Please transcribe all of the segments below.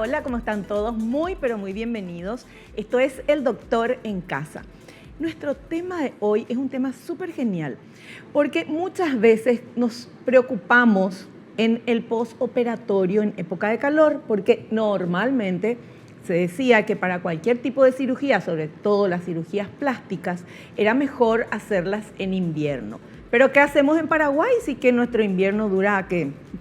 Hola, ¿cómo están todos? Muy, pero muy bienvenidos. Esto es El Doctor en Casa. Nuestro tema de hoy es un tema súper genial, porque muchas veces nos preocupamos en el postoperatorio en época de calor, porque normalmente se decía que para cualquier tipo de cirugía, sobre todo las cirugías plásticas, era mejor hacerlas en invierno. Pero ¿qué hacemos en Paraguay si que nuestro invierno dura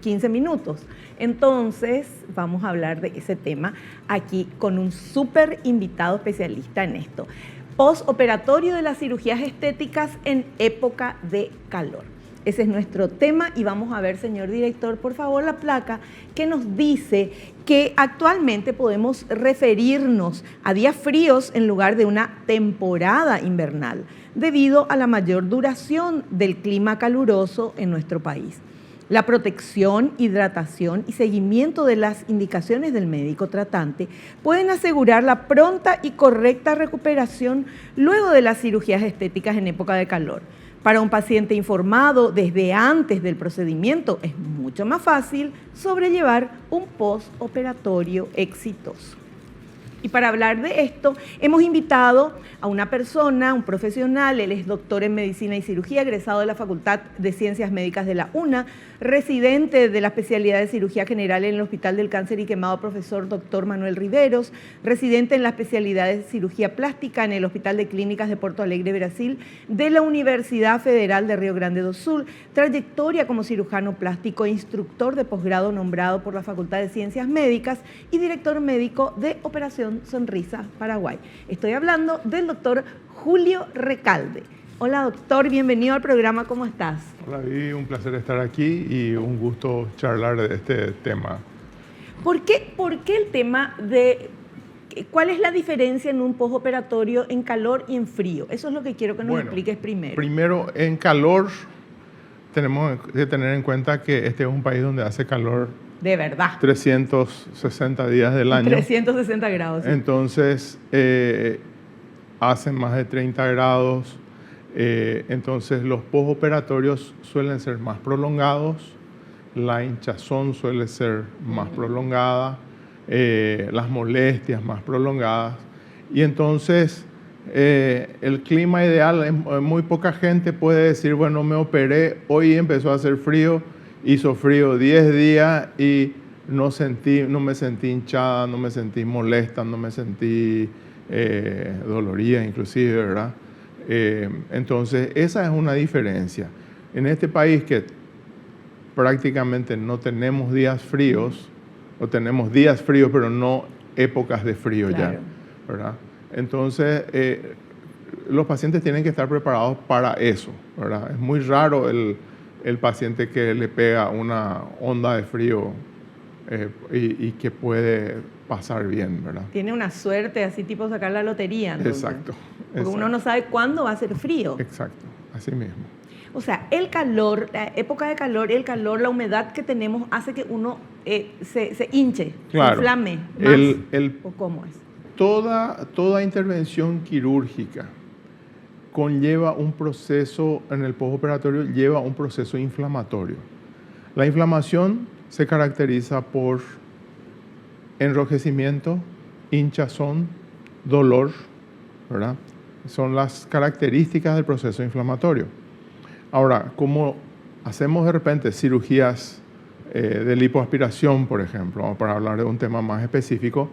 15 minutos? Entonces vamos a hablar de ese tema aquí con un súper invitado especialista en esto. Postoperatorio de las cirugías estéticas en época de calor. Ese es nuestro tema y vamos a ver, señor director, por favor, la placa que nos dice que actualmente podemos referirnos a días fríos en lugar de una temporada invernal, debido a la mayor duración del clima caluroso en nuestro país. La protección, hidratación y seguimiento de las indicaciones del médico tratante pueden asegurar la pronta y correcta recuperación luego de las cirugías estéticas en época de calor. Para un paciente informado desde antes del procedimiento es mucho más fácil sobrellevar un postoperatorio exitoso. Y para hablar de esto, hemos invitado a una persona, un profesional. Él es doctor en Medicina y Cirugía, egresado de la Facultad de Ciencias Médicas de la UNA, residente de la especialidad de Cirugía General en el Hospital del Cáncer y Quemado, profesor doctor Manuel Riveros, residente en la especialidad de Cirugía Plástica en el Hospital de Clínicas de Porto Alegre, Brasil, de la Universidad Federal de Río Grande do Sul, trayectoria como cirujano plástico, instructor de posgrado nombrado por la Facultad de Ciencias Médicas y director médico de Operación Sonrisa Paraguay. Estoy hablando del doctor Julio Recalde. Hola doctor, bienvenido al programa, ¿cómo estás? Hola Vivi, un placer estar aquí y un gusto charlar de este tema. ¿Por qué el tema de cuál es la diferencia en un postoperatorio en calor y en frío? Eso es lo que quiero que nos expliques primero. Primero, en calor tenemos que tener en cuenta que este es un país donde hace calor de verdad. 360 días del año. 360 grados. Sí. Entonces, hacen más de 30 grados. Entonces, los postoperatorios suelen ser más prolongados. La hinchazón suele ser más prolongada. Las molestias más prolongadas. Y entonces, el clima ideal, muy poca gente puede decir, bueno, me operé, hoy empezó a hacer frío. Hizo frío 10 días y no me sentí hinchada, no me sentí molesta, no me sentí dolorida inclusive, ¿verdad? Entonces, esa es una diferencia. En este país que prácticamente no tenemos días fríos, o tenemos días fríos, pero no épocas de frío ya, ¿verdad? Entonces, los pacientes tienen que estar preparados para eso, ¿verdad? Es muy raro el paciente que le pega una onda de frío y que puede pasar bien, ¿verdad? Tiene una suerte así tipo sacar la lotería, entonces. Exacto. Porque uno no sabe cuándo va a hacer frío. Exacto, así mismo. O sea, el calor, la época de calor, la humedad que tenemos hace que uno se hinche, claro, se inflame más. ¿O cómo es? Toda intervención quirúrgica conlleva un proceso, en el postoperatorio lleva un proceso inflamatorio. La inflamación se caracteriza por enrojecimiento, hinchazón, dolor, ¿verdad? Son las características del proceso inflamatorio. Ahora, como hacemos de repente cirugías de lipoaspiración, por ejemplo, para hablar de un tema más específico,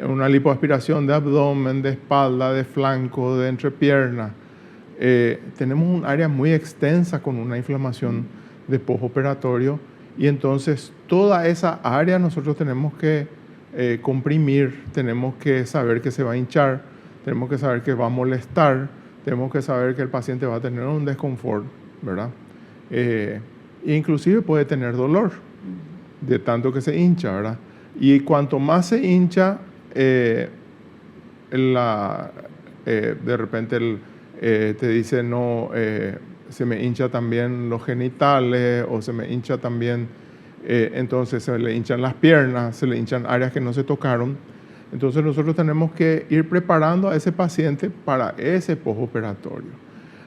una lipoaspiración de abdomen, de espalda, de flanco, de entrepierna. Tenemos un área muy extensa con una inflamación de postoperatorio y entonces toda esa área nosotros tenemos que comprimir, tenemos que saber que se va a hinchar, tenemos que saber que va a molestar, tenemos que saber que el paciente va a tener un desconfort, ¿verdad? Inclusive puede tener dolor de tanto que se hincha, ¿verdad? Y cuanto más se hincha, de repente te dice, no, se me hincha también los genitales o se me hincha también, entonces se le hinchan las piernas, se le hinchan áreas que no se tocaron. Entonces nosotros tenemos que ir preparando a ese paciente para ese postoperatorio.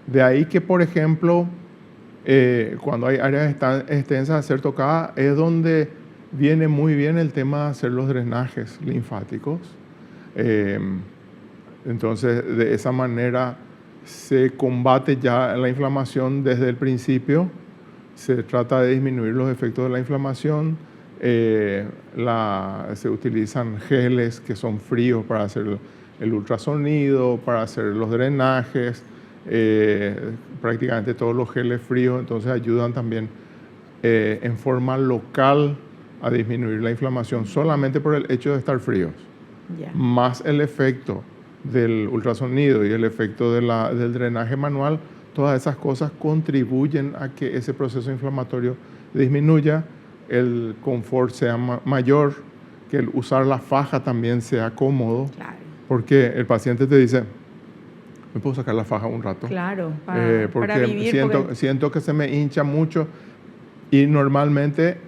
De ahí que, por ejemplo, cuando hay áreas extensas a ser tocadas, es donde viene muy bien el tema de hacer los drenajes linfáticos. Entonces, de esa manera se combate ya la inflamación desde el principio. Se trata de disminuir los efectos de la inflamación. Se utilizan geles que son fríos para hacer el ultrasonido, para hacer los drenajes. Prácticamente todos los geles fríos, entonces ayudan también en forma local a disminuir la inflamación solamente por el hecho de estar fríos. Ya. Más el efecto del ultrasonido y el efecto del drenaje manual, todas esas cosas contribuyen a que ese proceso inflamatorio disminuya, el confort sea mayor, que el usar la faja también sea cómodo, Claro. porque el paciente te dice, ¿me puedo sacar la faja un rato? Claro, Porque para vivir. siento que se me hincha mucho y normalmente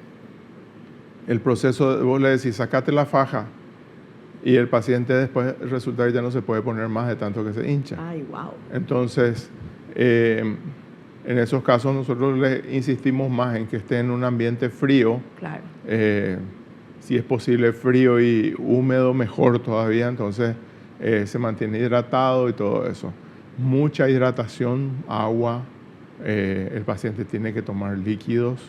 el proceso, vos le decís, sacate la faja y el paciente después resulta que ya no se puede poner más de tanto que se hincha. Ay, wow. Entonces, en esos casos nosotros le insistimos más en que esté en un ambiente frío. Claro. Si es posible frío y húmedo, mejor todavía. Entonces, se mantiene hidratado y todo eso. Mucha hidratación, agua. El paciente tiene que tomar líquidos,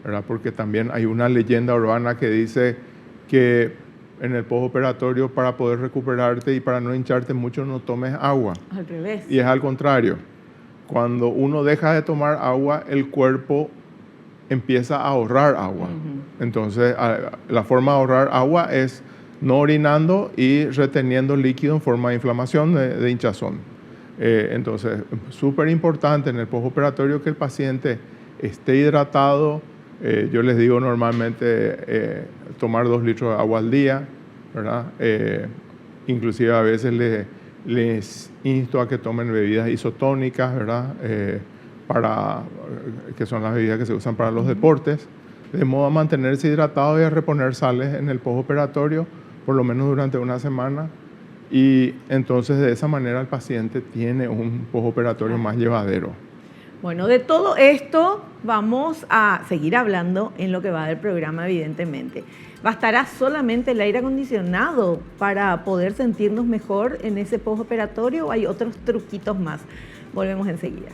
¿verdad? Porque también hay una leyenda urbana que dice que en el postoperatorio, para poder recuperarte y para no hincharte mucho, no tomes agua. Al revés. Y es al contrario. Cuando uno deja de tomar agua, el cuerpo empieza a ahorrar agua. Entonces, la forma de ahorrar agua es no orinando y reteniendo líquido en forma de inflamación, de hinchazón. Entonces, súper importante en el postoperatorio que el paciente esté hidratado. Yo les digo normalmente tomar 2 litros de agua al día, ¿verdad? Inclusive a veces les insto a que tomen bebidas isotónicas, ¿verdad? Que son las bebidas que se usan para los deportes, de modo a mantenerse hidratado y a reponer sales en el postoperatorio, por lo menos durante una semana. Y entonces de esa manera el paciente tiene un postoperatorio más llevadero. Bueno, de todo esto vamos a seguir hablando en lo que va del programa, evidentemente. ¿Bastará solamente el aire acondicionado para poder sentirnos mejor en ese postoperatorio o hay otros truquitos más? Volvemos enseguida.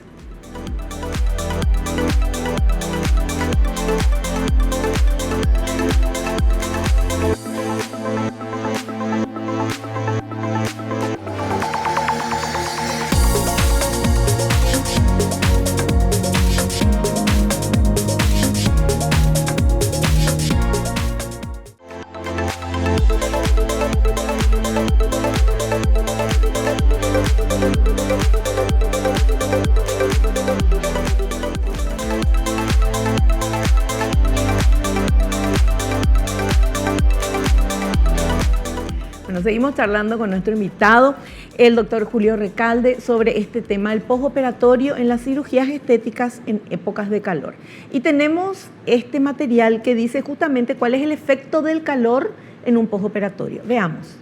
Seguimos charlando con nuestro invitado, el doctor Julio Recalde, sobre este tema del postoperatorio en las cirugías estéticas en épocas de calor. Y tenemos este material que dice justamente cuál es el efecto del calor en un postoperatorio. Veamos.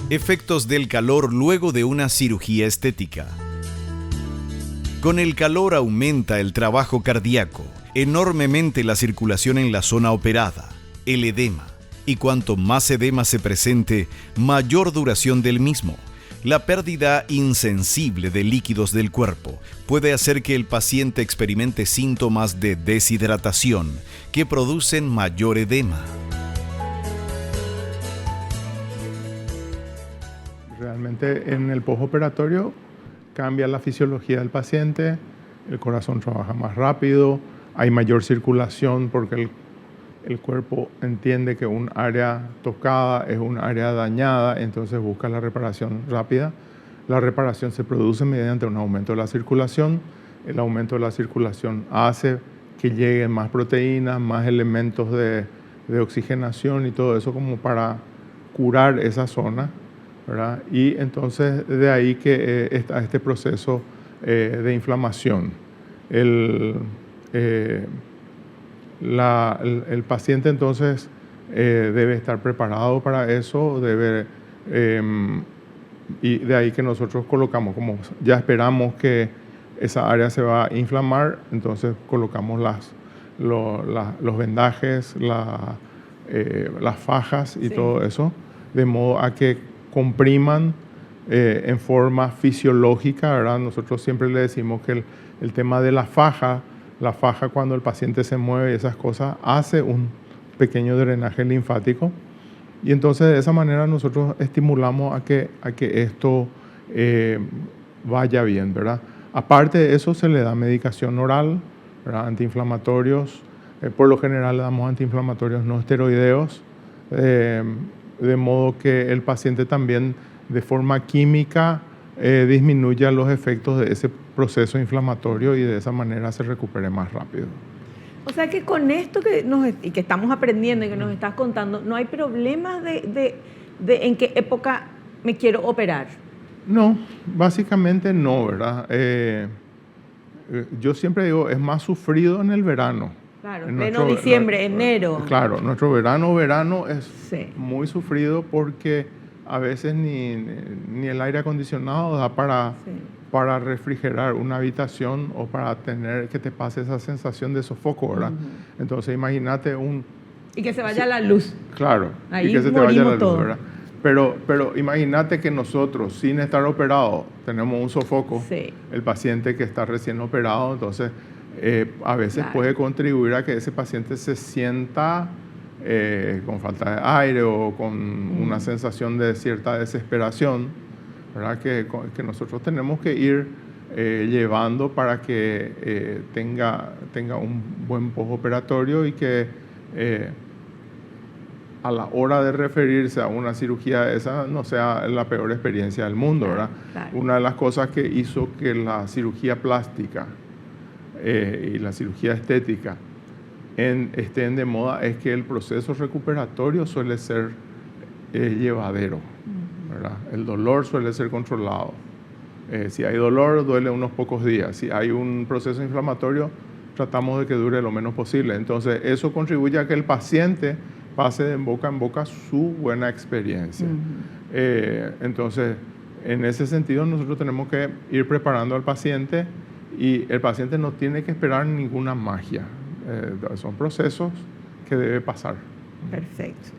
Efectos del calor luego de una cirugía estética. Con el calor aumenta el trabajo cardíaco, enormemente la circulación en la zona operada, el edema. Y cuanto más edema se presente, mayor duración del mismo. La pérdida insensible de líquidos del cuerpo puede hacer que el paciente experimente síntomas de deshidratación que producen mayor edema. Realmente en el postoperatorio cambia la fisiología del paciente, el corazón trabaja más rápido, hay mayor circulación porque el cuerpo entiende que un área tocada es un área dañada, entonces busca la reparación rápida. La reparación se produce mediante un aumento de la circulación. El aumento de la circulación hace que lleguen más proteínas, más elementos de oxigenación y todo eso como para curar esa zona, ¿verdad? Y entonces de ahí que está este proceso de inflamación. El paciente entonces debe estar preparado para eso, y de ahí que nosotros colocamos, como ya esperamos que esa área se va a inflamar, entonces colocamos los vendajes, las fajas y todo eso, de modo a que compriman en forma fisiológica, ¿verdad? Nosotros siempre le decimos que el tema de la faja cuando el paciente se mueve y esas cosas, hace un pequeño drenaje linfático, y entonces de esa manera nosotros estimulamos a que esto vaya bien, ¿verdad? Aparte de eso, se le da medicación oral, ¿verdad? Antiinflamatorios, por lo general le damos antiinflamatorios no esteroideos, de modo que el paciente también de forma química disminuya los efectos de ese proceso inflamatorio y de esa manera se recupere más rápido. O sea que con esto que estamos aprendiendo y que nos estás contando, no hay problemas de en qué época me quiero operar. No, básicamente no, ¿verdad? Yo siempre digo, es más sufrido en el verano. Claro, pleno diciembre, enero. Claro, nuestro verano es muy sufrido porque a veces ni el aire acondicionado da para refrigerar una habitación o para tener que te pase esa sensación de sofoco, ¿verdad? Entonces imagínate y que se vaya la luz. Claro, ahí y que se te vaya la luz, todo. ¿verdad? Pero imagínate que nosotros, sin estar operados, tenemos un sofoco, el paciente que está recién operado, entonces a veces puede contribuir a que ese paciente se sienta con falta de aire o con una sensación de cierta desesperación, ¿verdad? Que nosotros tenemos que ir llevando para que tenga un buen postoperatorio y que a la hora de referirse a una cirugía esa no sea la peor experiencia del mundo, ¿verdad? Claro. Una de las cosas que hizo que la cirugía plástica y la cirugía estética estén de moda es que el proceso recuperatorio suele ser llevadero, ¿verdad? El dolor suele ser controlado. Si hay dolor, duele unos pocos días. Si hay un proceso inflamatorio, tratamos de que dure lo menos posible. Entonces, eso contribuye a que el paciente pase de boca en boca su buena experiencia. Entonces, en ese sentido, nosotros tenemos que ir preparando al paciente y el paciente no tiene que esperar ninguna magia. Son procesos que debe pasar. Perfecto.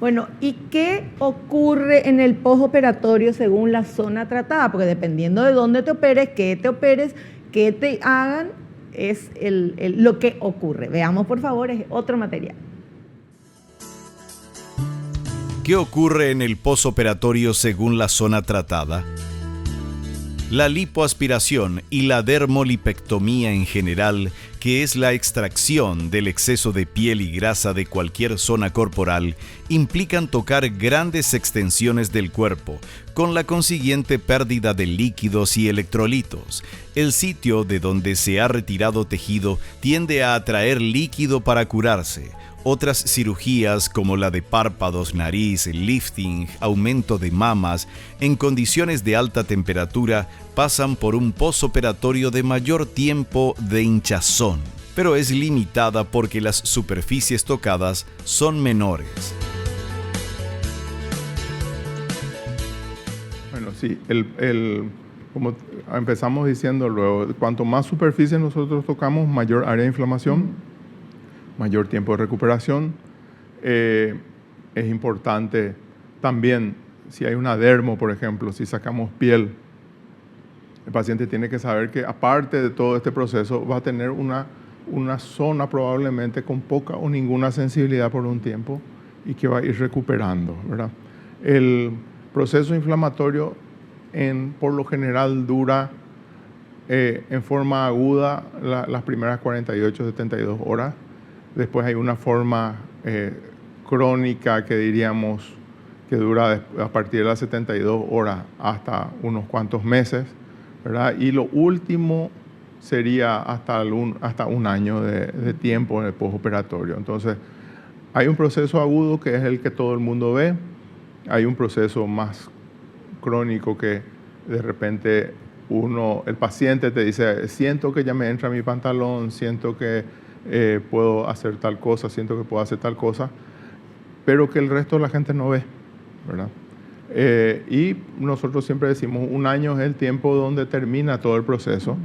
Bueno, ¿y qué ocurre en el postoperatorio según la zona tratada? Porque dependiendo de dónde te operes, qué te hagan, es lo que ocurre. Veamos, por favor, es otro material. ¿Qué ocurre en el postoperatorio según la zona tratada? La lipoaspiración y la dermolipectomía en general, que es la extracción del exceso de piel y grasa de cualquier zona corporal, implican tocar grandes extensiones del cuerpo, con la consiguiente pérdida de líquidos y electrolitos. El sitio de donde se ha retirado tejido tiende a atraer líquido para curarse. Otras cirugías como la de párpados, nariz, lifting, aumento de mamas, en condiciones de alta temperatura, pasan por un postoperatorio de mayor tiempo de hinchazón, pero es limitada porque las superficies tocadas son menores. Bueno, sí, como empezamos diciendo luego, cuanto más superficie nosotros tocamos, mayor área de inflamación, mayor tiempo de recuperación. Es importante también, si hay una dermo, por ejemplo, si sacamos piel, el paciente tiene que saber que aparte de todo este proceso va a tener una zona probablemente con poca o ninguna sensibilidad por un tiempo y que va a ir recuperando, ¿verdad? El proceso inflamatorio por lo general dura en forma aguda las primeras 48-72 horas. Después hay una forma crónica que diríamos que dura a partir de las 72 horas hasta unos cuantos meses, ¿verdad? Y lo último sería hasta un año de tiempo en el postoperatorio. Entonces, hay un proceso agudo que es el que todo el mundo ve. Hay un proceso más crónico que de repente el paciente te dice, siento que ya me entra mi pantalón, siento que puedo hacer tal cosa, siento que puedo hacer tal cosa, pero que el resto de la gente no ve, ¿verdad? Y nosotros siempre decimos, un año es el tiempo donde termina todo el proceso.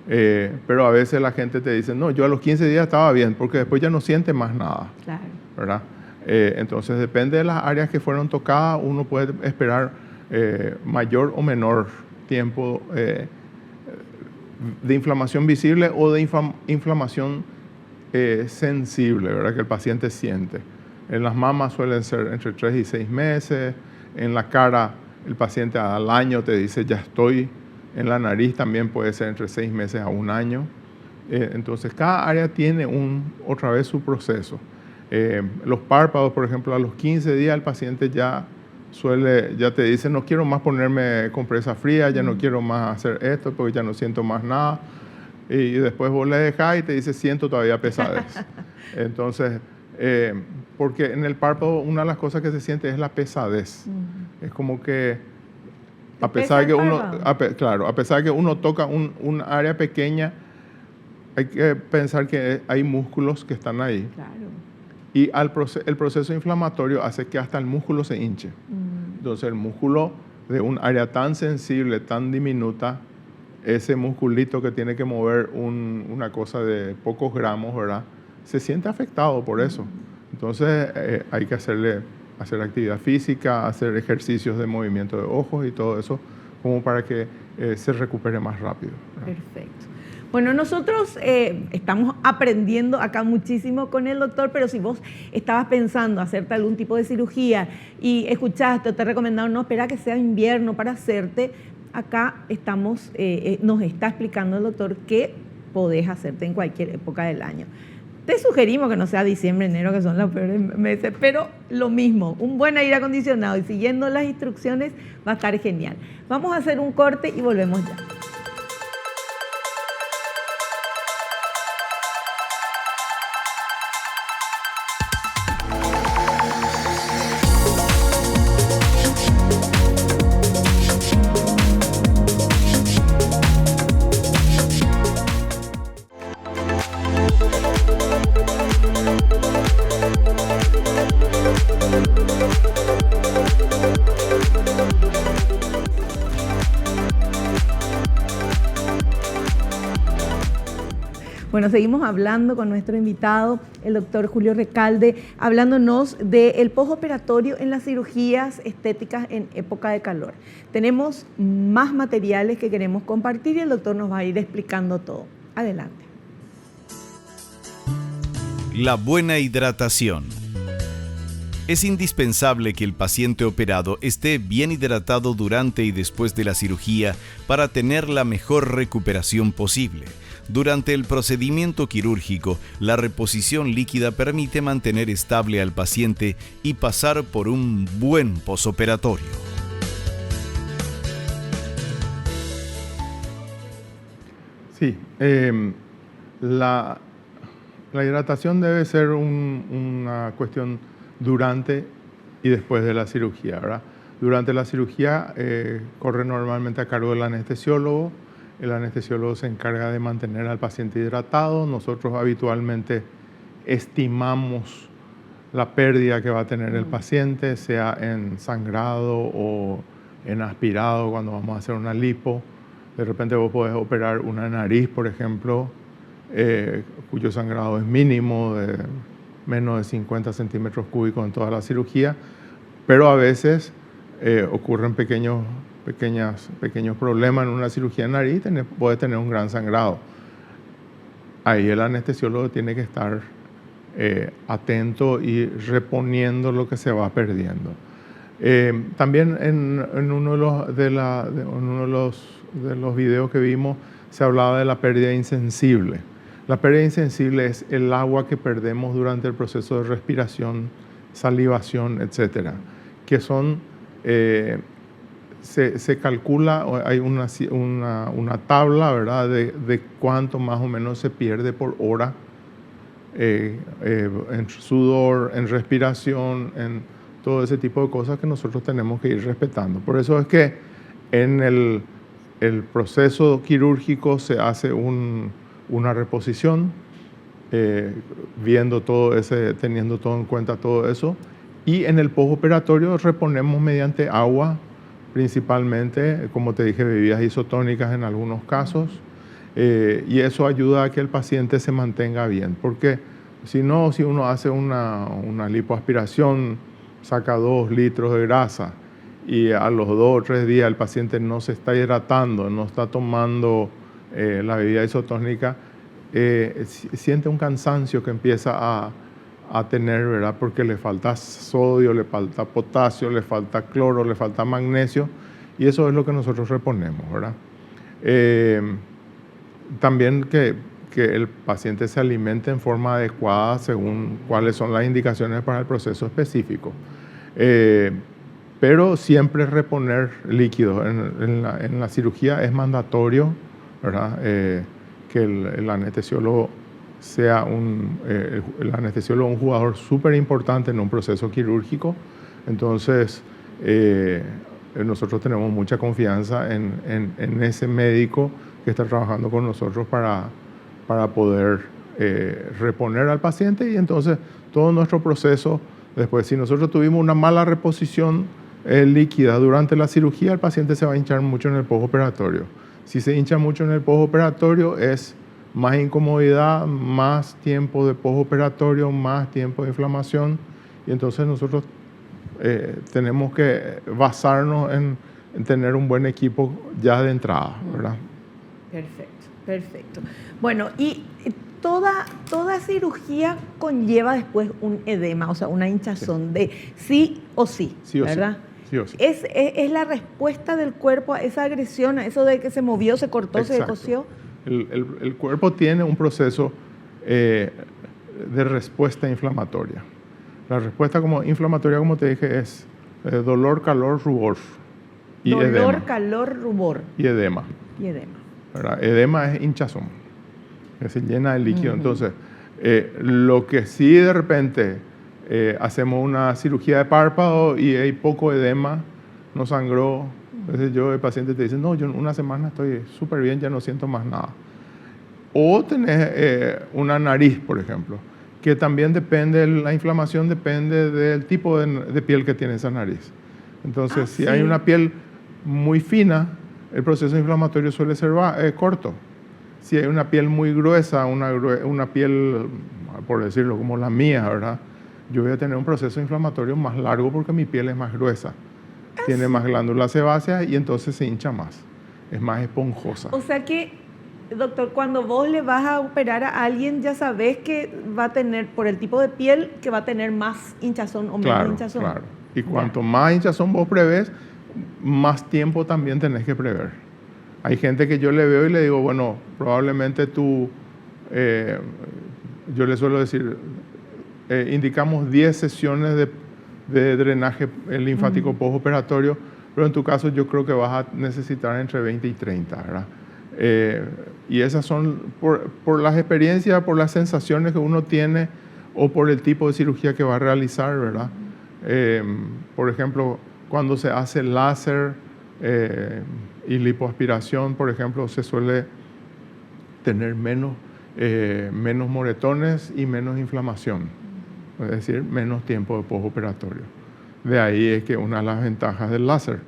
Pero a veces la gente te dice, no, yo a los 15 días estaba bien, porque después ya no siente más nada, Claro. ¿verdad? Entonces, depende de las áreas que fueron tocadas, uno puede esperar mayor o menor tiempo de inflamación visible o de inflamación sensible, ¿verdad? Que el paciente siente. En las mamas suelen ser entre 3 y 6 meses, en la cara el paciente al año te dice ya estoy, en la nariz también puede ser entre 6 meses a 1 año. Entonces cada área tiene otra vez su proceso. Los párpados, por ejemplo, a los 15 días el paciente ya te dice no quiero más ponerme compresa fría, ya no quiero más hacer esto porque ya no siento más nada. Y después vos le dejás y te dice siento todavía pesadez. Entonces, porque en el párpado una de las cosas que se siente es la pesadez. Es como que a pesar de que a pesar de que uno toca un área pequeña, hay que pensar que hay músculos que están ahí. Claro. Y el proceso inflamatorio hace que hasta el músculo se hinche. Entonces el músculo de un área tan sensible, tan diminuta, ese musculito que tiene que mover una cosa de pocos gramos, ¿verdad? Se siente afectado por eso. Entonces hay que hacer actividad física, hacer ejercicios de movimiento de ojos y todo eso, como para que se recupere más rápido, ¿verdad? Perfecto. Bueno, nosotros estamos aprendiendo acá muchísimo con el doctor, pero si vos estabas pensando hacerte algún tipo de cirugía y escuchaste o te recomendaron, no, espera que sea invierno para hacerte, acá nos está explicando el doctor qué podés hacerte en cualquier época del año. Te sugerimos que no sea diciembre, enero, que son los peores meses, pero lo mismo, un buen aire acondicionado y siguiendo las instrucciones va a estar genial. Vamos a hacer un corte y volvemos ya. Bueno, seguimos hablando con nuestro invitado, el doctor Julio Recalde, hablándonos del postoperatorio en las cirugías estéticas en época de calor. Tenemos más materiales que queremos compartir y el doctor nos va a ir explicando todo. Adelante. La buena hidratación. Es indispensable que el paciente operado esté bien hidratado durante y después de la cirugía para tener la mejor recuperación posible. Durante el procedimiento quirúrgico, la reposición líquida permite mantener estable al paciente y pasar por un buen posoperatorio. Sí, la hidratación debe ser una cuestión durante y después de la cirugía, ¿verdad? Durante la cirugía corre normalmente a cargo del anestesiólogo. El anestesiólogo se encarga de mantener al paciente hidratado. Nosotros habitualmente estimamos la pérdida que va a tener el paciente, sea en sangrado o en aspirado cuando vamos a hacer una lipo. De repente vos podés operar una nariz, por ejemplo, cuyo sangrado es mínimo, de menos de 50 centímetros cúbicos en toda la cirugía, pero a veces ocurren pequeños problemas en una cirugía de nariz, puede tener un gran sangrado. Ahí el anestesiólogo tiene que estar atento y reponiendo lo que se va perdiendo. También en uno de los videos que vimos se hablaba de la pérdida insensible. La pérdida insensible es el agua que perdemos durante el proceso de respiración, salivación, etcétera, que son se calcula, hay una tabla, ¿verdad?, de cuánto más o menos se pierde por hora en sudor, en respiración, en todo ese tipo de cosas que nosotros tenemos que ir respetando. Por eso es que en el proceso quirúrgico se hace una reposición, viendo teniendo todo en cuenta todo eso, y en el postoperatorio reponemos mediante agua, principalmente, como te dije, bebidas isotónicas en algunos casos, Y eso ayuda a que el paciente se mantenga bien, porque si no, si uno hace una lipoaspiración, saca 2 litros de grasa y a los 2 o 3 días el paciente no se está hidratando, no está tomando la bebida isotónica, siente un cansancio que empieza a tener, ¿verdad? Porque le falta sodio, le falta potasio, le falta cloro, le falta magnesio, y eso es lo que nosotros reponemos, ¿verdad? También que el paciente se alimente en forma adecuada según cuáles son las indicaciones para el proceso específico. Pero siempre reponer líquidos. En la cirugía es mandatorio, ¿verdad? Que el anestesiólogo sea un jugador súper importante en un proceso quirúrgico. Entonces, nosotros tenemos mucha confianza en ese médico que está trabajando con nosotros para poder reponer al paciente, y entonces todo nuestro proceso, después, si nosotros tuvimos una mala reposición líquida durante la cirugía, el paciente se va a hinchar mucho en el postoperatorio. Si se hincha mucho en el postoperatorio, es más incomodidad, más tiempo de postoperatorio, más tiempo de inflamación, y entonces nosotros tenemos que basarnos en tener un buen equipo ya de entrada, ¿verdad? Perfecto, perfecto. Bueno, y toda cirugía conlleva después un edema, o sea, una hinchazón de sí o sí, ¿verdad? Sí o sí. Es la respuesta del cuerpo a esa agresión, a eso de que se movió, se cortó, Exacto. se cosió. El cuerpo tiene un proceso de respuesta inflamatoria. La respuesta inflamatoria, como te dije, es dolor, calor, rubor y dolor, edema. calor, rubor. Y edema. Y edema. ¿Verdad? Edema es hinchazón, que se llena de líquido. Entonces, lo que sí de repente hacemos una cirugía de párpado y hay poco edema, no sangró. Entonces el paciente te dice, no, yo en una semana estoy súper bien, ya no siento más nada. O tenés una nariz, por ejemplo, que también depende, la inflamación depende del tipo de piel que tiene esa nariz. Entonces, si hay una piel muy fina, el proceso inflamatorio suele ser corto. Si hay una piel muy gruesa, una piel, por decirlo, como la mía, ¿verdad? Yo voy a tener un proceso inflamatorio más largo porque mi piel es más gruesa. Tiene más glándulas sebáceas y entonces se hincha más. Es más esponjosa. O sea que, doctor, cuando vos le vas a operar a alguien, ya sabés que va a tener, por el tipo de piel, que va a tener más hinchazón o menos hinchazón. Claro. Y cuanto más hinchazón vos prevés, más tiempo también tenés que prever. Hay gente que yo le veo y le digo, bueno, probablemente tú, yo le suelo decir, indicamos 10 sesiones de drenaje linfático postoperatorio, pero en tu caso yo creo que vas a necesitar entre 20 y 30, ¿verdad? Y esas son por las experiencias, por las sensaciones que uno tiene o por el tipo de cirugía que va a realizar, ¿verdad? Por ejemplo, cuando se hace láser y lipoaspiración, por ejemplo, se suele tener menos moretones y menos inflamación. Es decir, menos tiempo de postoperatorio. De ahí es que una de las ventajas del láser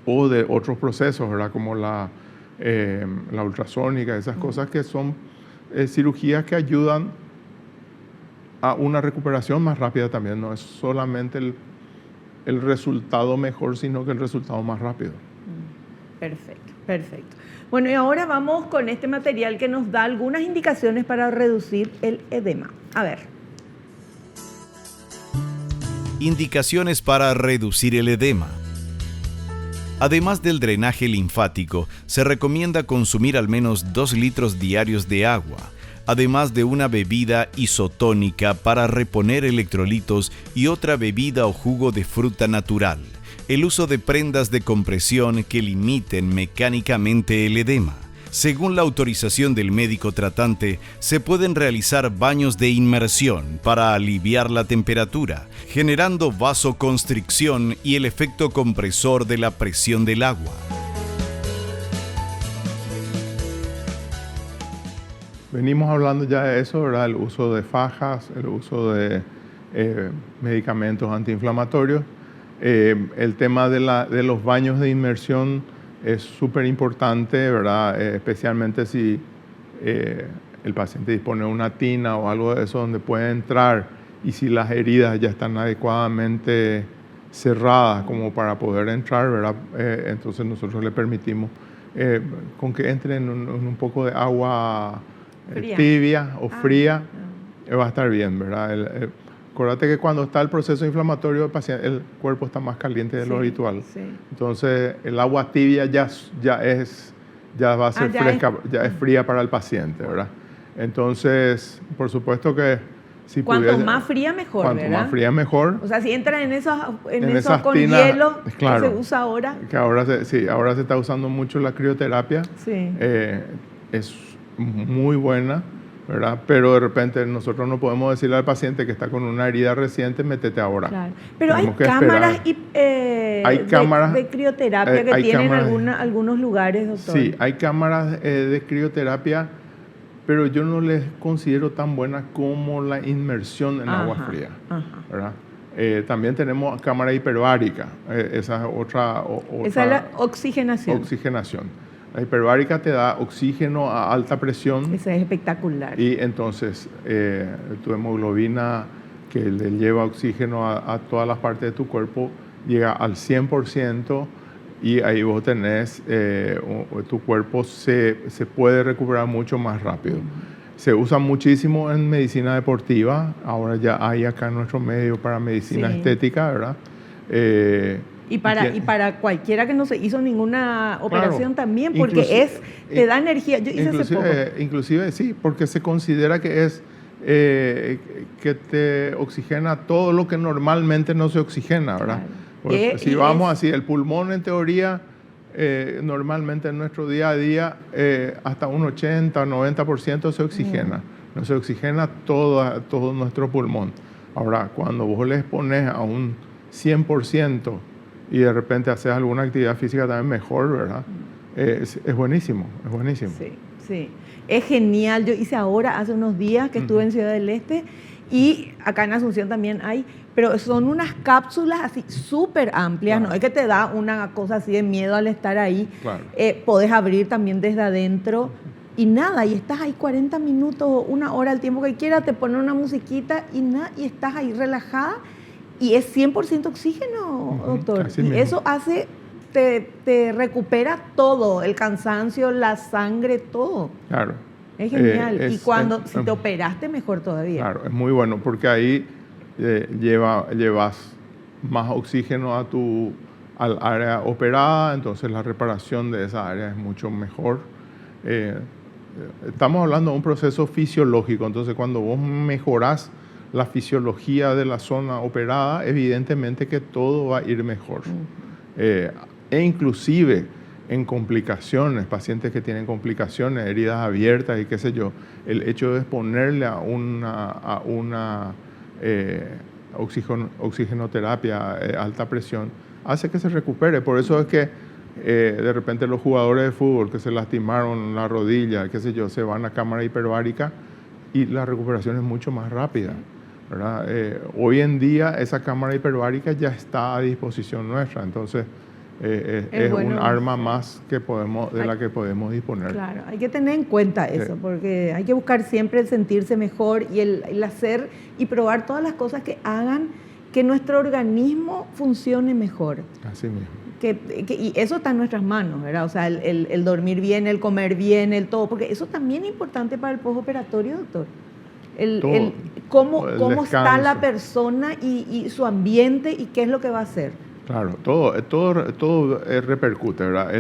o de otros procesos, ¿verdad? Como la ultrasónica, esas cosas que son cirugías que ayudan a una recuperación más rápida también. No es solamente el resultado mejor, sino que el resultado más rápido. Perfecto, perfecto. Bueno, y ahora vamos con este material que nos da algunas indicaciones para reducir el edema. A ver. Indicaciones para reducir el edema. Además del drenaje linfático, se recomienda consumir al menos 2 litros diarios de agua, además de una bebida isotónica para reponer electrolitos y otra bebida o jugo de fruta natural. El uso de prendas de compresión que limiten mecánicamente el edema. Según la autorización del médico tratante, se pueden realizar baños de inmersión para aliviar la temperatura, generando vasoconstricción y el efecto compresor de la presión del agua. Venimos hablando ya de eso, ¿verdad? El uso de fajas, el uso de medicamentos antiinflamatorios. El tema de los baños de inmersión es súper importante, ¿verdad? Especialmente si el paciente dispone de una tina o algo de eso donde puede entrar y si las heridas ya están adecuadamente cerradas como para poder entrar, ¿verdad? Entonces nosotros le permitimos con que entre en un poco de agua tibia o fría, va a estar bien, ¿verdad? Acuérdate que cuando está el proceso inflamatorio del paciente, el cuerpo está más caliente de lo habitual. Sí. Entonces, el agua tibia ya va a ser fresca, ya es fría para el paciente, ¿verdad? Entonces, por supuesto que si cuanto más fría, mejor, cuanto ¿verdad? más fría, mejor. O sea, si entra en esos con tinas, hielo, claro, que se usa ahora. Que ahora se está usando mucho la crioterapia. Sí. Es muy buena, ¿verdad? Pero de repente nosotros no podemos decirle al paciente que está con una herida reciente, métete ahora. Claro. Pero hay cámaras, de crioterapia que tienen algunos lugares, doctor. Sí, hay cámaras de crioterapia, pero yo no les considero tan buenas como la inmersión en agua fría, ¿verdad? También tenemos cámara hiperbárica, esa es otra. Esa es la oxigenación. La hiperbárica te da oxígeno a alta presión. Esa es espectacular. Y entonces tu hemoglobina, que le lleva oxígeno a todas las partes de tu cuerpo, llega al 100%. Y ahí vos tenés, tu cuerpo se puede recuperar mucho más rápido. Se usa muchísimo en medicina deportiva, ahora ya hay acá en nuestro medio para medicina estética, ¿verdad? Y para cualquiera que no se hizo ninguna operación también, porque te da energía. Yo hice hace poco. Inclusive sí, porque se considera que es que te oxigena todo lo que normalmente no se oxigena, ¿verdad? Claro. Si vamos así, el pulmón en teoría, normalmente en nuestro día a día, hasta un 80 o 90% se oxigena. No se oxigena todo nuestro pulmón. Ahora, cuando vos le expones a un 100% y de repente haces alguna actividad física también mejor, ¿verdad? Es buenísimo, es buenísimo. Sí, sí. Es genial. Yo hice ahora, hace unos días que estuve en Ciudad del Este, y acá en Asunción también hay, pero son unas cápsulas así súper amplias, no es que te da una cosa así de miedo al estar ahí. Claro. Podés abrir también desde adentro y nada, y estás ahí 40 minutos o una hora, el tiempo que quieras, te ponen una musiquita y estás ahí relajada y es 100% oxígeno, doctor. Así y mismo. Eso hace, te recupera todo, el cansancio, la sangre, todo. Claro. Es genial. Y si te operaste, mejor todavía. Claro, es muy bueno porque ahí llevas más oxígeno al área operada, entonces la reparación de esa área es mucho mejor. Estamos hablando de un proceso fisiológico, entonces cuando vos mejorás la fisiología de la zona operada, evidentemente que todo va a ir mejor. E inclusive en complicaciones, pacientes que tienen complicaciones, heridas abiertas y qué sé yo, el hecho de exponerle a una oxigenoterapia alta presión hace que se recupere. Por eso es que de repente los jugadores de fútbol que se lastimaron la rodilla, qué sé yo, se van a cámara hiperbárica y la recuperación es mucho más rápida, ¿verdad? Hoy en día esa cámara hiperbárica ya está a disposición nuestra, entonces es un arma más de la que podemos disponer. Claro, hay que tener en cuenta eso, porque hay que buscar siempre el sentirse mejor y el hacer y probar todas las cosas que hagan que nuestro organismo funcione mejor. Así mismo. Y eso está en nuestras manos, ¿verdad? O sea, el dormir bien, el comer bien, el todo, porque eso también es importante para el postoperatorio, doctor. Cómo está la persona y su ambiente y qué es lo que va a hacer. Claro, todo repercute, ¿verdad?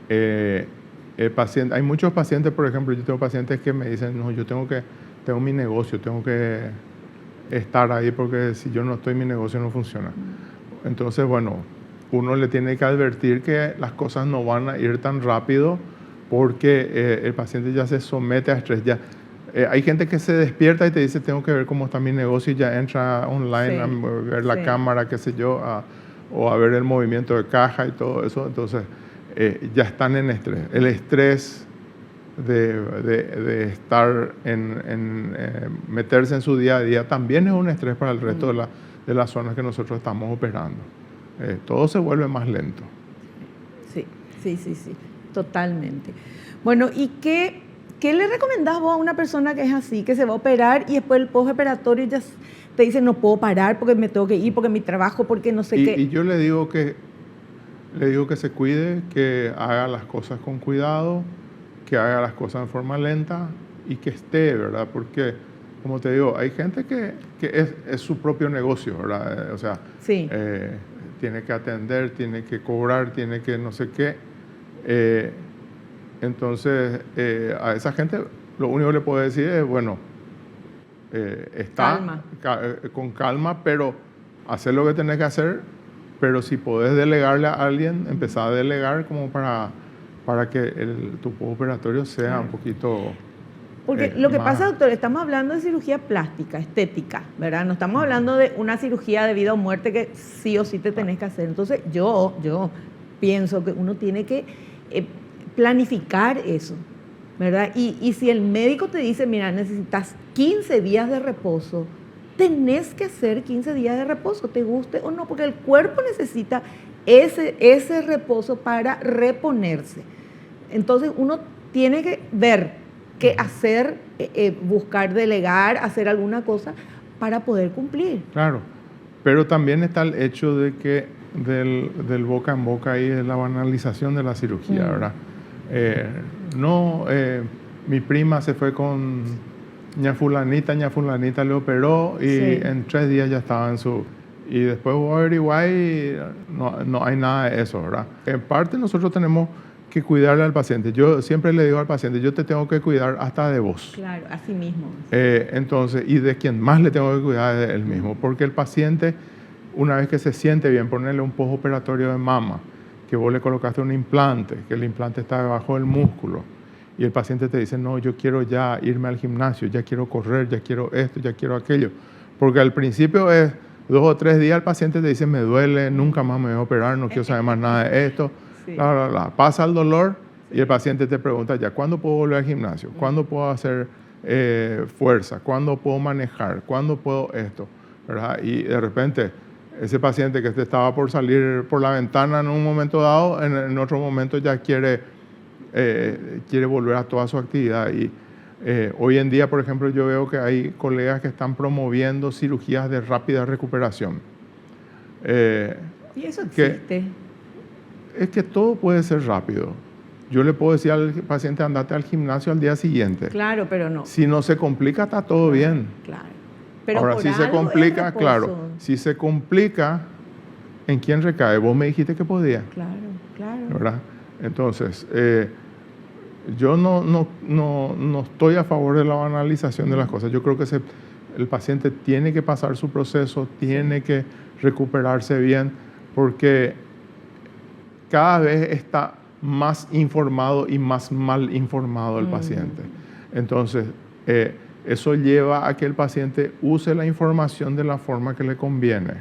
El paciente, hay muchos pacientes, por ejemplo, yo tengo pacientes que me dicen, no, yo tengo mi negocio, tengo que estar ahí porque si yo no estoy, mi negocio no funciona. Entonces, bueno, uno le tiene que advertir que las cosas no van a ir tan rápido porque el paciente ya se somete a estrés. Hay gente que se despierta y te dice, tengo que ver cómo está mi negocio y ya entra online a ver la cámara, qué sé yo, o a ver el movimiento de caja y todo eso. Entonces, ya están en estrés. El estrés de estar meterse en su día a día también es un estrés para el resto de las zonas que nosotros estamos operando. Todo se vuelve más lento. Sí. Sí, totalmente. Bueno, ¿y qué le recomendás vos a una persona que es así, que se va a operar y después el postoperatorio ya te dice no puedo parar porque me tengo que ir, porque mi trabajo, porque no sé qué? Y yo le digo que se cuide, que haga las cosas con cuidado, que haga las cosas en forma lenta y que esté, ¿verdad? Porque, como te digo, hay gente que es su propio negocio, ¿verdad? O sea, sí. Tiene que atender, tiene que cobrar, tiene que no sé qué. Entonces, a esa gente lo único que le puedo decir es, bueno, está con calma, pero hacer lo que tenés que hacer, pero si podés delegarle a alguien, empezar a delegar como para que tu postoperatorio sea un poquito... Porque lo que pasa, doctor, estamos hablando de cirugía plástica, estética, ¿verdad? No estamos hablando de una cirugía de vida o muerte que sí o sí te tenés que hacer. Entonces, yo pienso que uno tiene que planificar eso, ¿verdad? Y si el médico te dice, mira, necesitas 15 días de reposo, tenés que hacer 15 días de reposo, te guste o no, porque el cuerpo necesita ese reposo para reponerse. Entonces, uno tiene que ver qué hacer, buscar delegar, hacer alguna cosa para poder cumplir. Claro, pero también está el hecho de que del boca en boca y de la banalización de la cirugía, ¿verdad? Mi prima se fue con ña fulanita le operó y en 3 días ya estaba en su... Y después voy a averiguar y no hay nada de eso, ¿verdad? En parte nosotros tenemos que cuidarle al paciente. Yo siempre le digo al paciente, yo te tengo que cuidar hasta de vos. Claro, así mismo. Entonces, y de quien más le tengo que cuidar es de él mismo, porque el paciente, una vez que se siente bien, ponerle un postoperatorio de mama, que vos le colocaste un implante, que el implante está debajo del músculo, y el paciente te dice, no, yo quiero ya irme al gimnasio, ya quiero correr, ya quiero esto, ya quiero aquello, porque al principio es 2 o 3 días el paciente te dice, me duele, nunca más me voy a operar, no quiero saber más nada de esto. Pasa el dolor y el paciente te pregunta ya, ¿cuándo puedo volver al gimnasio? ¿Cuándo puedo hacer fuerza? ¿Cuándo puedo manejar? ¿Cuándo puedo esto? ¿Verdad? Y de repente, ese paciente que te estaba por salir por la ventana en un momento dado, en otro momento ya quiere volver a toda su actividad. Y hoy en día, por ejemplo, yo veo que hay colegas que están promoviendo cirugías de rápida recuperación. ¿Y eso existe? Es que todo puede ser rápido. Yo le puedo decir al paciente, andate al gimnasio al día siguiente. Claro, pero no. Si no se complica, está todo bien. Claro. Pero ahora, si se complica, claro. Si se complica, ¿en quién recae? Vos me dijiste que podía. Claro. ¿Verdad? Entonces, yo no estoy a favor de la banalización de las cosas. Yo creo que el paciente tiene que pasar su proceso, tiene que recuperarse bien, porque cada vez está más informado y más mal informado el paciente. Entonces, eso lleva a que el paciente use la información de la forma que le conviene,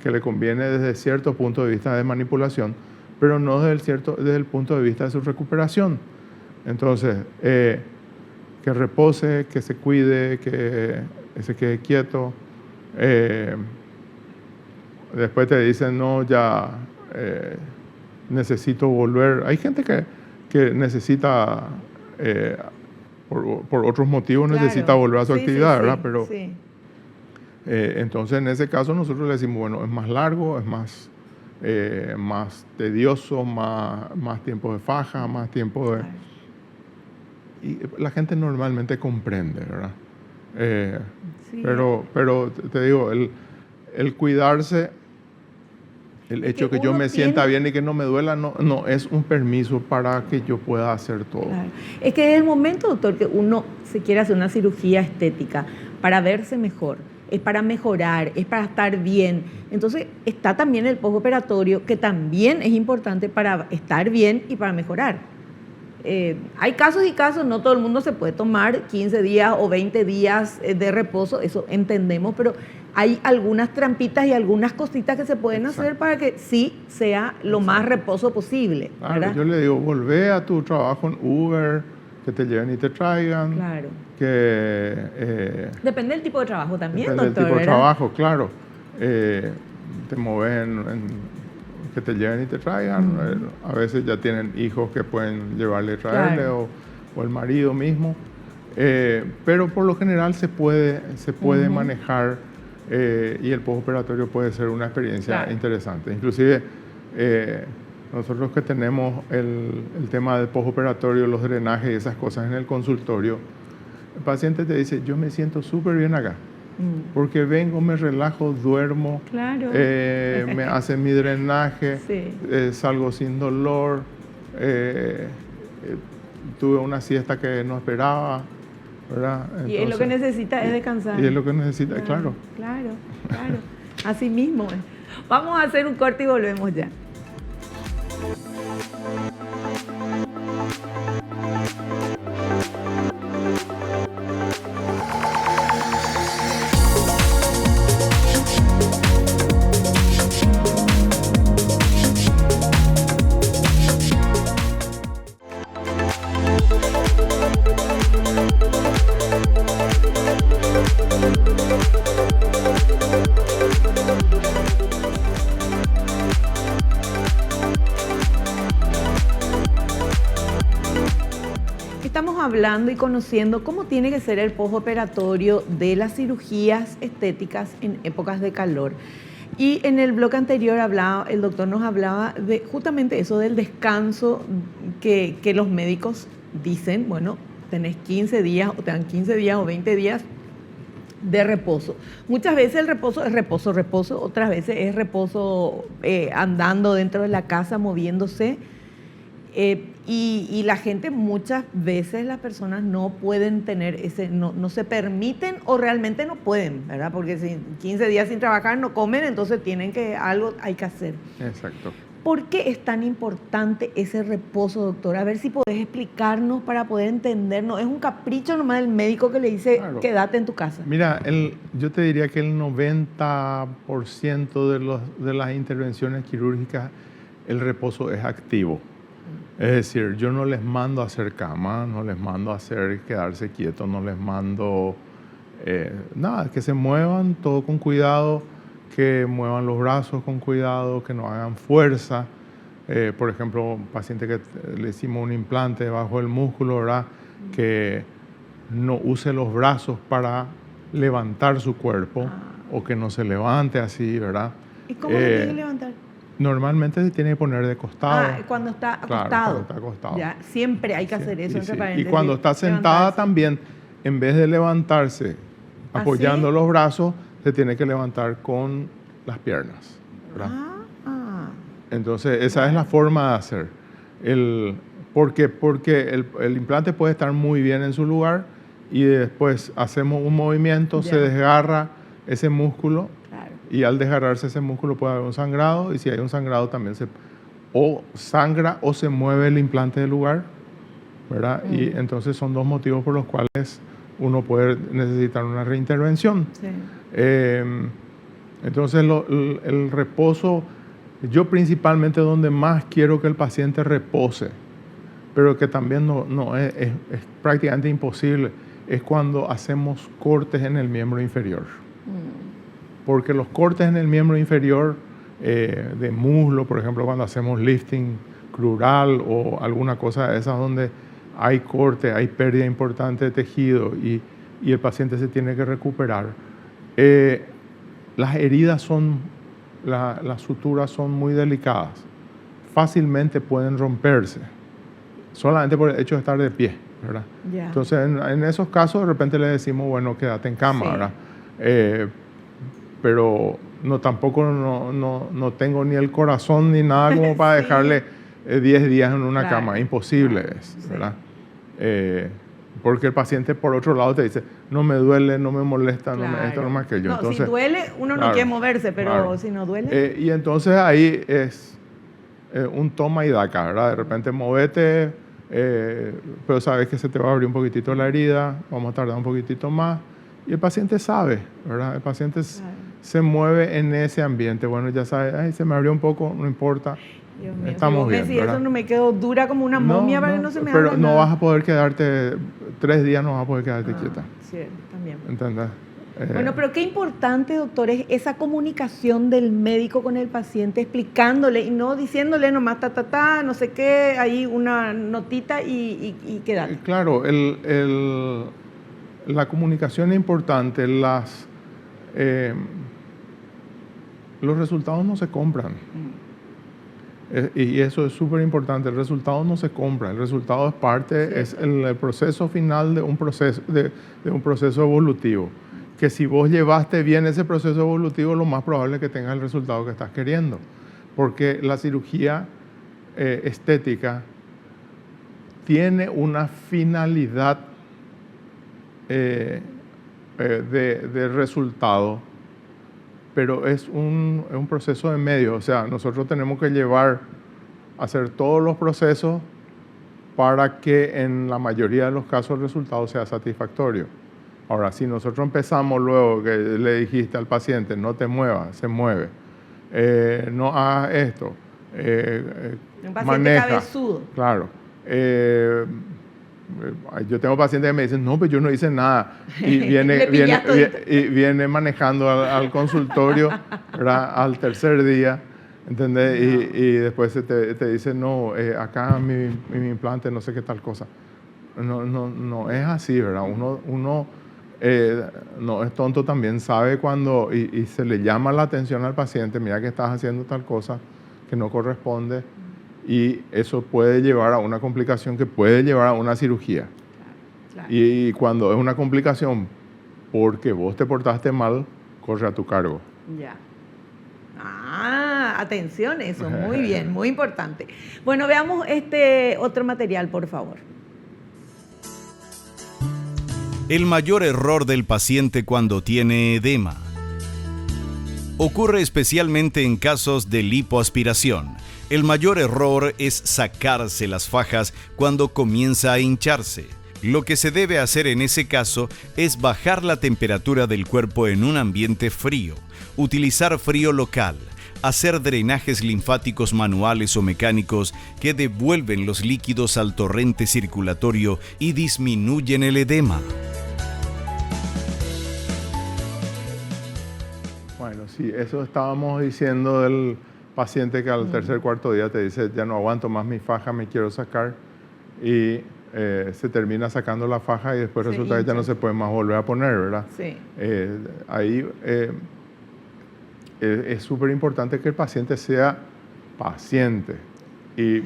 que le conviene desde cierto punto de vista de manipulación, pero no desde el punto de vista de su recuperación. Entonces, que repose, que se cuide, que se quede quieto. Después te dicen, no, ya... necesito volver. Hay gente que necesita, por otros motivos, necesita volver a su actividad, ¿verdad? Pero entonces, en ese caso, nosotros le decimos, bueno, es más largo, es más tedioso, más tiempo de faja, más tiempo de... Y la gente normalmente comprende, ¿verdad? Pero te digo, el cuidarse... El hecho que yo me sienta bien y que no me duela no es un permiso para que yo pueda hacer todo. Claro. Es que es el momento, doctor, que uno se quiere hacer una cirugía estética para verse mejor, es para mejorar, es para estar bien. Entonces está también el postoperatorio, que también es importante para estar bien y para mejorar. Hay casos y casos, no todo el mundo se puede tomar 15 días o 20 días de reposo, eso entendemos, pero hay algunas trampitas y algunas cositas que se pueden hacer para que sí sea lo más reposo posible. Claro, yo le digo, volvé a tu trabajo en Uber, que te lleven y te traigan. Claro. Depende del tipo de trabajo también, doctor. Depende del tipo de trabajo, claro. Te mueves que te lleven y te traigan. A veces ya tienen hijos que pueden llevarle y traerle, Claro. o el marido mismo. Pero por lo general se puede manejar, y el postoperatorio puede ser una experiencia Claro. interesante. Inclusive nosotros que tenemos el tema del postoperatorio, los drenajes y esas cosas en el consultorio, el paciente te dice, yo me siento súper bien acá, porque vengo, me relajo, duermo, Claro. me hacen mi drenaje, Sí. salgo sin dolor, tuve una siesta que no esperaba, ¿verdad? Y es lo que necesita es descansar. Y es lo que necesita, claro. Claro. Así mismo es. Vamos a hacer un corte y volvemos ya. Estamos hablando y conociendo cómo tiene que ser el postoperatorio de las cirugías estéticas en épocas de calor. Y en el bloque anterior el doctor nos hablaba de justamente eso, del descanso que los médicos dicen, bueno, tenés 15 días o te dan 15 días o 20 días de reposo. Muchas veces el reposo es reposo, otras veces es reposo andando dentro de la casa, moviéndose. Y la gente, muchas veces las personas no pueden tener no se permiten o realmente no pueden, ¿verdad? Porque si 15 días sin trabajar no comen, entonces algo hay que hacer. Exacto. ¿Por qué es tan importante ese reposo, doctor? A ver si podés explicarnos para poder entendernos. ¿Es un capricho nomás del médico que le dice, Claro. quédate en tu casa? Mira, yo te diría que el 90% de las intervenciones quirúrgicas, el reposo es activo. Es decir, yo no les mando a hacer cama, no les mando a hacer quedarse quietos, no les mando nada, que se muevan todo con cuidado, que muevan los brazos con cuidado, que no hagan fuerza. Por ejemplo, un paciente que le hicimos un implante debajo del músculo, ¿verdad? Que no use los brazos para levantar su cuerpo, o que no se levante así, ¿verdad? ¿Y cómo se tiene que levantar? Normalmente se tiene que poner de costado. Cuando está acostado. Claro, cuando está acostado. Ya, siempre hay que hacer eso, entre Y paréntesis. cuando está sentada levantarse. también, en vez de levantarse apoyando ¿Así? los brazos, se tiene que levantar con las piernas, ¿verdad? Entonces, esa es la forma de hacer. Porque el implante puede estar muy bien en su lugar y después hacemos un movimiento, Ya. se desgarra ese músculo. Claro. Y al desgarrarse ese músculo puede haber un sangrado, y si hay un sangrado también o sangra o se mueve el implante del lugar, ¿verdad? Y entonces son dos motivos por los cuales uno puede necesitar una reintervención. Sí. Entonces el reposo, yo principalmente donde más quiero que el paciente repose, pero que también no es prácticamente imposible, es cuando hacemos cortes en el miembro inferior. Porque los cortes en el miembro inferior de muslo, por ejemplo, cuando hacemos lifting crural o alguna cosa de esas donde hay corte, hay pérdida importante de tejido y el paciente se tiene que recuperar, las heridas las suturas son muy delicadas. Fácilmente pueden romperse, solamente por el hecho de estar de pie, ¿verdad? Ya. Entonces, en esos casos, de repente le decimos, bueno, quédate en cama, Sí. ¿verdad? Pero tampoco no tengo ni el corazón ni nada como para Sí. dejarle 10 días en una Claro. cama. Imposible Claro. es, Sí. ¿verdad? Porque el paciente, por otro lado, te dice, no me duele, no me molesta, no me esto, no me aquello. No, Entonces, si duele, uno no claro, quiere moverse, pero claro. si no duele... Y entonces ahí es un toma y daca, ¿verdad? De repente movete, pero sabes que se te va a abrir un poquitito la herida, vamos a tardar un poquitito más. Y el paciente sabe, ¿verdad? El paciente se mueve en ese ambiente. Bueno, ya sabe, ay, se me abrió un poco, no importa. Dios mío, Estamos bien, si ¿verdad? eso no me quedo dura como una momia para que no se me pero abra no nada. vas a poder quedarte 3 días, no vas a poder quedarte quieta. Sí, también. ¿Entendés? Bueno, pero qué importante, doctor, es esa comunicación del médico con el paciente, explicándole y no diciéndole nomás no sé qué, ahí una notita y quédate. Claro, la comunicación es importante, los resultados no se compran. Y eso es súper importante, el resultado no se compra, el resultado es parte, es el proceso final de un proceso evolutivo. Que si vos llevaste bien ese proceso evolutivo, lo más probable es que tengas el resultado que estás queriendo. Porque la cirugía estética tiene una finalidad de resultado, pero es un proceso de medio. O sea, nosotros tenemos que hacer todos los procesos para que en la mayoría de los casos el resultado sea satisfactorio. Ahora, si nosotros empezamos luego que le dijiste al paciente, no te muevas, se mueve, no hagas esto, un paciente maneja. Cabezudo. Claro. Yo tengo pacientes que me dicen, no, pues yo no hice nada. Y viene manejando al consultorio, ¿verdad? Al tercer día, ¿entendés? No. Y después te dice, no, acá mi implante, no sé qué tal cosa. No es así, ¿verdad? Uno no es tonto, también sabe cuando, y se le llama la atención al paciente, mira que estás haciendo tal cosa que no corresponde, y eso puede llevar a una complicación que puede llevar a una cirugía. Claro. Y cuando es una complicación porque vos te portaste mal, corre a tu cargo. Ya. Atención, eso, muy bien, muy importante. Bueno, veamos este otro material, por favor. El mayor error del paciente cuando tiene edema. Ocurre especialmente en casos de lipoaspiración. El mayor error es sacarse las fajas cuando comienza a hincharse. Lo que se debe hacer en ese caso es bajar la temperatura del cuerpo en un ambiente frío, utilizar frío local, hacer drenajes linfáticos manuales o mecánicos que devuelven los líquidos al torrente circulatorio y disminuyen el edema. Bueno, sí, eso estábamos diciendo del paciente que al tercer, cuarto día te dice, ya no aguanto más mi faja, me quiero sacar, y se termina sacando la faja y después resulta que ya no se puede más volver a poner, ¿verdad? Sí. Ahí es súper importante que el paciente sea paciente y,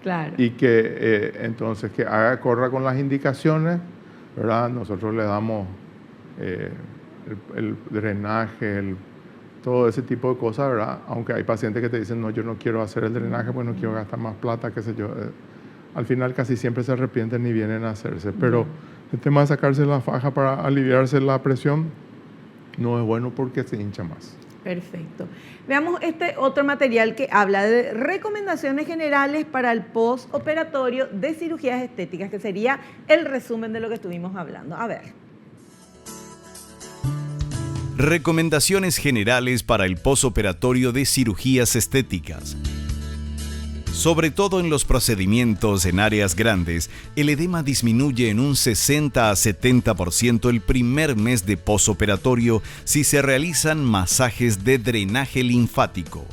claro. Y que entonces que corra con las indicaciones, ¿verdad? Nosotros le damos el drenaje, todo ese tipo de cosas, ¿verdad? Aunque hay pacientes que te dicen, no, yo no quiero hacer el drenaje, pues no quiero gastar más plata, qué sé yo. Al final casi siempre se arrepienten y vienen a hacerse. Pero el tema de sacarse la faja para aliviarse la presión no es bueno porque se hincha más. Perfecto. Veamos este otro material que habla de recomendaciones generales para el postoperatorio de cirugías estéticas, que sería el resumen de lo que estuvimos hablando. A ver. Recomendaciones generales para el postoperatorio de cirugías estéticas. Sobre todo en los procedimientos en áreas grandes, el edema disminuye en un 60 a 70% el primer mes de postoperatorio si se realizan masajes de drenaje linfático.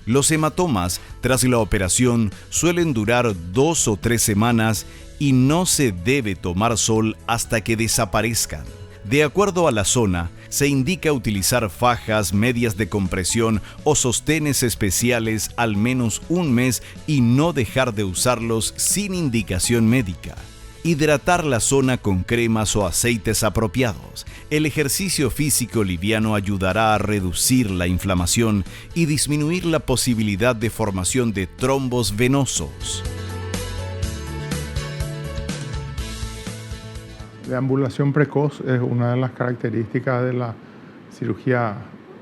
Los hematomas tras la operación suelen durar 2 o 3 semanas y no se debe tomar sol hasta que desaparezcan. De acuerdo a la zona, se indica utilizar fajas, medias de compresión o sostenes especiales al menos un mes y no dejar de usarlos sin indicación médica. Hidratar la zona con cremas o aceites apropiados. El ejercicio físico liviano ayudará a reducir la inflamación y disminuir la posibilidad de formación de trombos venosos. La ambulación precoz es una de las características de la cirugía,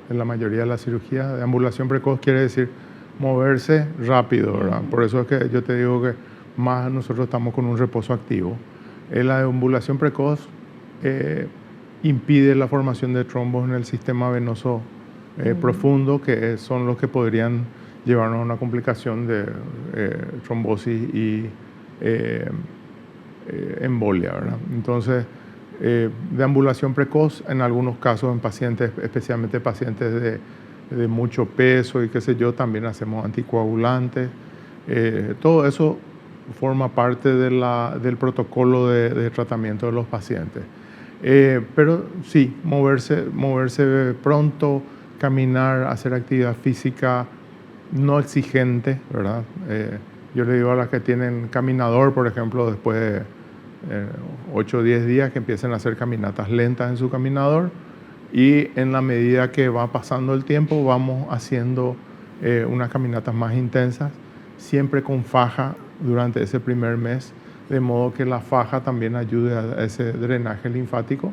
de la mayoría de las cirugías. De ambulación precoz quiere decir moverse rápido, ¿verdad? Por eso es que yo te digo que más nosotros estamos con un reposo activo. La ambulación precoz impide la formación de trombos en el sistema venoso profundo, que son los que podrían llevarnos a una complicación de trombosis y embolia, ¿verdad? Entonces, deambulación precoz, en algunos casos en pacientes, especialmente pacientes de mucho peso y qué sé yo, también hacemos anticoagulantes. Todo eso forma parte del protocolo de tratamiento de los pacientes. Pero sí, moverse pronto, caminar, hacer actividad física no exigente, ¿verdad? Yo le digo a las que tienen caminador, por ejemplo, después de 8 o 10 días, que empiecen a hacer caminatas lentas en su caminador, y en la medida que va pasando el tiempo vamos haciendo unas caminatas más intensas, siempre con faja durante ese primer mes, de modo que la faja también ayude a ese drenaje linfático.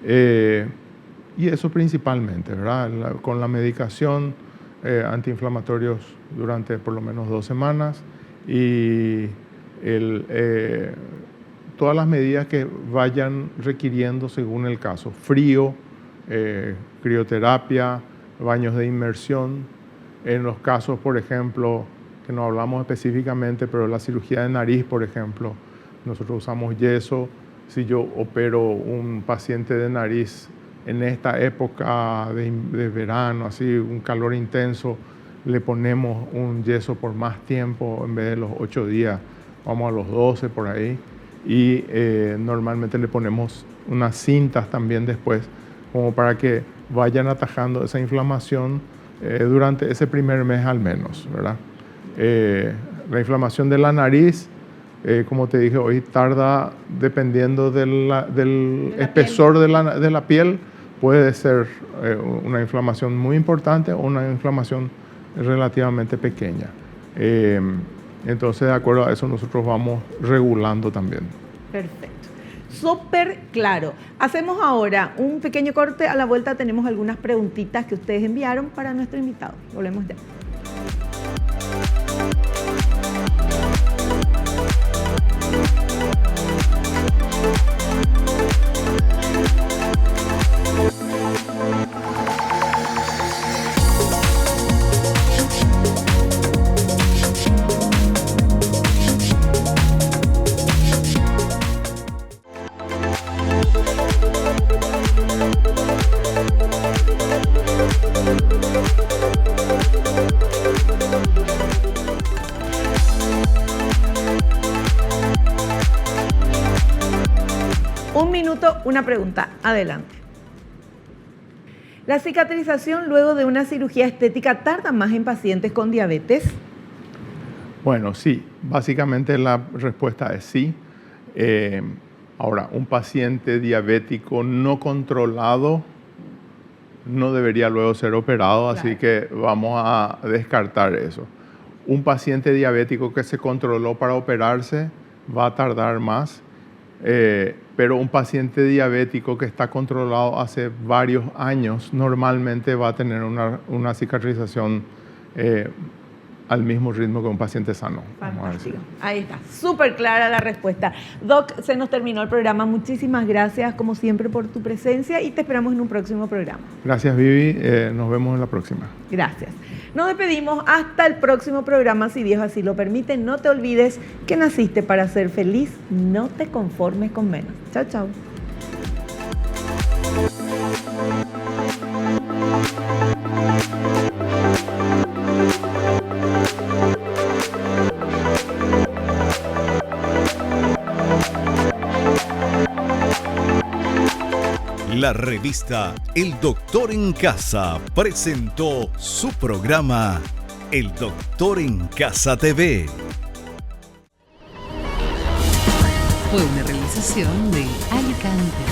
Y eso principalmente, ¿verdad? Con la medicación, antiinflamatorios durante por lo menos 2 semanas y todas las medidas que vayan requiriendo según el caso. Frío, crioterapia, baños de inmersión. En los casos, por ejemplo, que no hablamos específicamente, pero la cirugía de nariz, por ejemplo, nosotros usamos yeso. Si yo opero un paciente de nariz en esta época de verano, así un calor intenso, le ponemos un yeso por más tiempo, en vez de los 8 días, vamos a los 12 por ahí. Y normalmente le ponemos unas cintas también después, como para que vayan atajando esa inflamación durante ese primer mes al menos, ¿verdad? La inflamación de la nariz, como te dije hoy, tarda, dependiendo del espesor de la piel, puede ser una inflamación muy importante o una inflamación relativamente pequeña. Entonces, de acuerdo a eso, nosotros vamos regulando también. Perfecto. Súper claro. Hacemos ahora un pequeño corte. A la vuelta tenemos algunas preguntitas que ustedes enviaron para nuestro invitado. Volvemos ya. Un minuto, una pregunta. Adelante. ¿La cicatrización luego de una cirugía estética tarda más en pacientes con diabetes? Bueno, sí. Básicamente la respuesta es sí. Ahora, un paciente diabético no controlado no debería luego ser operado, claro. Así que vamos a descartar eso. Un paciente diabético que se controló para operarse va a tardar más, pero un paciente diabético que está controlado hace varios años normalmente va a tener una cicatrización al mismo ritmo que un paciente sano. Fantástico. Ahí está, súper clara la respuesta. Doc, se nos terminó el programa. Muchísimas gracias, como siempre, por tu presencia y te esperamos en un próximo programa. Gracias, Vivi. Nos vemos en la próxima. Gracias. Nos despedimos hasta el próximo programa, si Dios así lo permite. No te olvides que naciste para ser feliz. No te conformes con menos. Chao, chao. La revista El Doctor en Casa presentó su programa El Doctor en Casa TV. Fue una realización de Alicante.